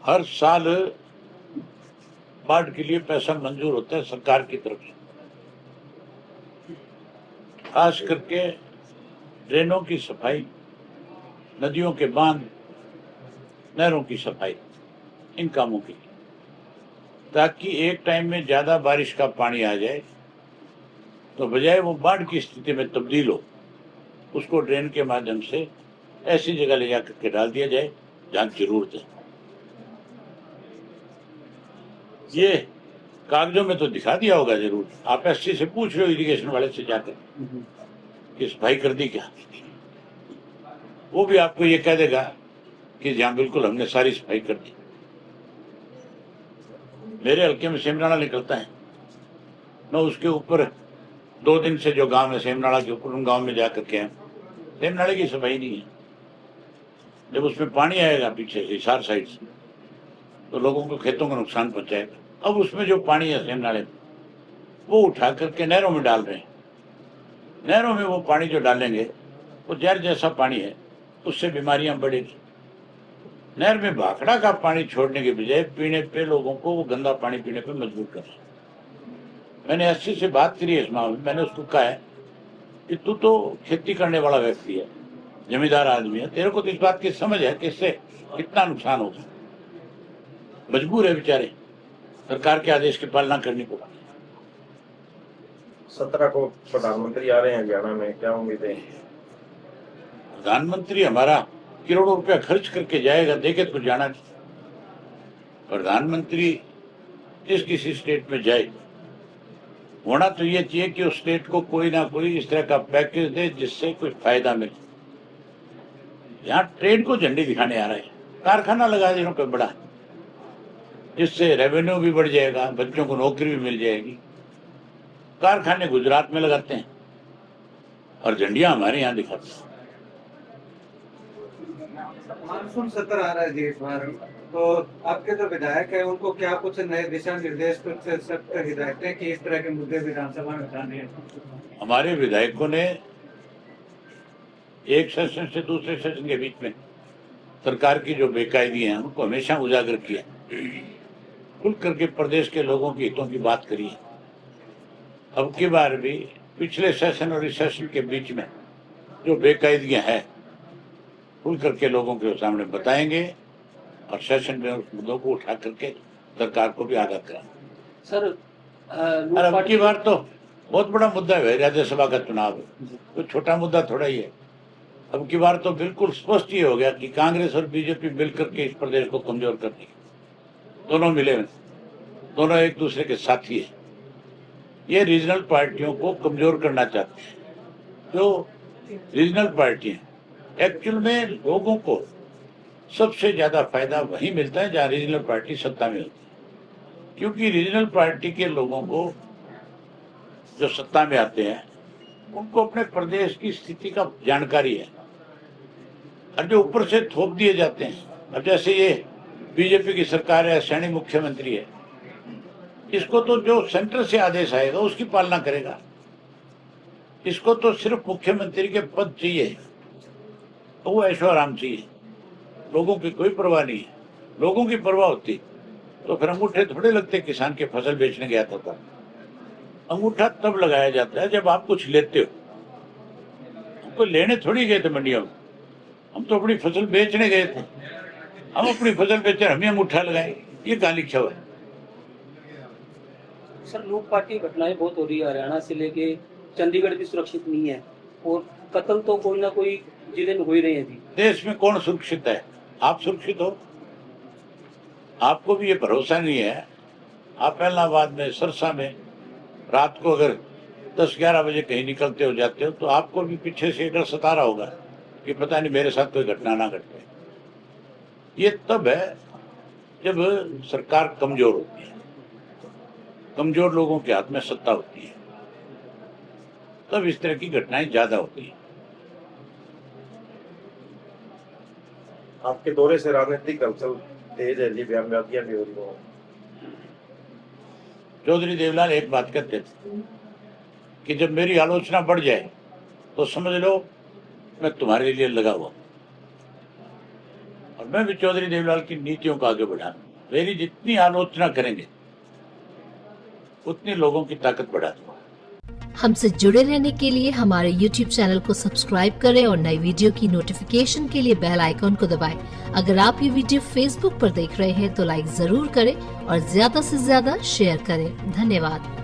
हर साल बाढ़ के लिए पैसा मंजूर होता है सरकार की तरफ से, खास करके ड्रेनों की सफाई, नदियों के बांध, नहरों की सफाई, इन कामों के लिए, ताकि एक टाइम में ज्यादा बारिश का पानी आ जाए तो बजाय वो बाढ़ की स्थिति में तब्दील हो, उसको ड्रेन के माध्यम से ऐसी जगह ले जाकर के डाल दिया जाए जहां जरूरत है। ये कागजों में तो दिखा दिया होगा जरूर, आप एससी से पूछ रहे हो इरिगेशन वाले से जाकर कि सफाई कर दी क्या, वो भी आपको ये कह देगा कि जहां बिल्कुल हमने सारी सफाई कर दी। मेरे हल्के में सेमनाड़ा निकलता है, मैं उसके ऊपर 2 दिन से जो गांव है सेमनाड़ा के ऊपर, उन गांव में जाकर के सेमनाड़े की सफाई नहीं है। जब उसमें पानी आएगा पीछे से हिसार साइड से तो लोगों को खेतों को नुकसान पहुंचाएगा। अब उसमें जो पानी है सेमनाड़े में वो उठा करके नहरों में डाल रहे हैं। नहरों में वो पानी जो डालेंगे वो जहर जैसा पानी है, उससे बीमारियां बढ़ेगी। नहर में भाखड़ा का पानी छोड़ने के बजाय पीने पे लोगों को वो गंदा पानी पीने पे मजबूर कर रहे हैं। मैंने एससी से बात करी है इस मामले में, मैंने उसको कहा है कि तू तो खेती करने वाला व्यक्ति है, जमींदार आदमी है, तेरे को तो इस बात की समझ है कि इससे कितना नुकसान होगा। मजबूर है बेचारे, सरकार के आदेश की पालना करनी पड़ा। 17 को प्रधानमंत्री आ रहे हैं हरियाणा में, क्या उम्मीद है? प्रधानमंत्री हमारा करोड़ों रुपया खर्च करके जाएगा, देखे तो जाना नहीं। प्रधानमंत्री जिस किसी स्टेट में जाए, होना तो ये चाहिए कि उस स्टेट को कोई ना कोई इस तरह का पैकेज दे जिससे कुछ फायदा मिले। यहाँ ट्रेन को झंडी दिखाने आ रहे हैं, कारखाना लगा दे कोई बड़ा, जिससे रेवेन्यू भी बढ़ जाएगा, बच्चों को नौकरी भी मिल जाएगी। कारखाने गुजरात में लगाते हैं और झंडियां हमारे यहाँ दिखाते हैं। मानसून सत्र आ रहा है जी इस बार, तो आपके जो विधायक है उनको क्या कुछ नए दिशा निर्देश, कुछ सख्त हिदायतें कि इस तरह के मुद्दे विधानसभा में उठाने हैं? हमारे विधायकों ने एक सेशन से दूसरे सेशन के बीच में सरकार की जो बेकायदी है उनको हमेशा उजागर किया, खुल करके प्रदेश के लोगों के हितों की बात करी है। अब की बार भी पिछले सेशन और इस सेशन के बीच में जो बेकायदियां हैं खुल करके लोगों के सामने बताएंगे और सेशन में उस मुद्दों को उठा करके सरकार को भी आगाह कराएंगे। सर और अब की बार तो बहुत बड़ा मुद्दा है, राज्यसभा का चुनाव है, तो छोटा मुद्दा थोड़ा ही है। अब की बार तो बिल्कुल स्पष्ट ये हो गया कि कांग्रेस और बीजेपी मिलकर के इस प्रदेश को कमजोर कर देगी। दोनों मिले हुए, दोनों एक दूसरे के साथी है। ये रीजनल पार्टियों को कमजोर करना चाहते हैं। जो रीजनल पार्टी है एक्चुअल में लोगों को सबसे ज्यादा फायदा वहीं मिलता है जहां रीजनल पार्टी सत्ता में होती है, क्योंकि रीजनल पार्टी के लोगों को जो सत्ता में आते हैं उनको अपने प्रदेश की स्थिति का जानकारी है, और जो ऊपर से थोप दिए जाते हैं। अब जैसे ये बीजेपी की सरकार है, सैनी मुख्यमंत्री है, इसको तो जो सेंटर से आदेश आएगा उसकी पालना करेगा। इसको तो सिर्फ मुख्यमंत्री के पद चाहिए, तो वो ऐशो आराम चाहिए, लोगों की कोई परवाह नहीं है। लोगों की परवाह होती तो फिर अंगूठे थोड़े लगते किसान के फसल बेचने गया था। अंगूठा तब लगाया जाता है जब आप कुछ लेते हो। हमको लेने थोड़ी गए थे मंडियों में, हम तो अपनी फसल बेचने गए थे। हम अपनी फसल बेच रहे, हम ही अंगूठा लगाए, ये कहाँ लिखा हुआ है? सर लूटपाट की घटनाएं बहुत हो रही है, हरियाणा से लेके चंडीगढ़ भी सुरक्षित नहीं है, और कत्ल तो कोई ना कोई जिले में हो ही रहे हैं। देश में कौन सुरक्षित है? आप सुरक्षित हो? आपको भी ये भरोसा नहीं है। आप इलाहाबाद में, सरसा में रात को अगर 10-11 बजे कहीं निकलते हो जाते हो तो आपको भी पीछे से डर सता रहा होगा कि पता नहीं मेरे साथ कोई घटना ना घटे। ये तब है जब सरकार कमजोर होती है, कमजोर लोगों के हाथ में सत्ता होती है, तब इस तरह की घटनाएं ज्यादा होती है। आपके दौरे से राजनीतिक हलचल तेज है जी, बयानबाजियां भी हो रही हो। चौधरी देवलाल एक बात कहते थे कि जब मेरी आलोचना बढ़ जाए तो समझ लो मैं तुम्हारे लिए लगा हुआ, और मैं भी चौधरी देवीलाल की नीतियों को आगे बढ़ाऊंगा। मेरी जितनी आलोचना करेंगे उतनी लोगों की ताकत बढ़ा दूंगा। हमसे जुड़े रहने के लिए हमारे YouTube चैनल को सब्सक्राइब करें और नई वीडियो की नोटिफिकेशन के लिए बेल आइकॉन को दबाएं। अगर आप ये वीडियो Facebook पर देख रहे हैं तो लाइक जरूर करें और ज्यादा से ज्यादा शेयर करें। धन्यवाद।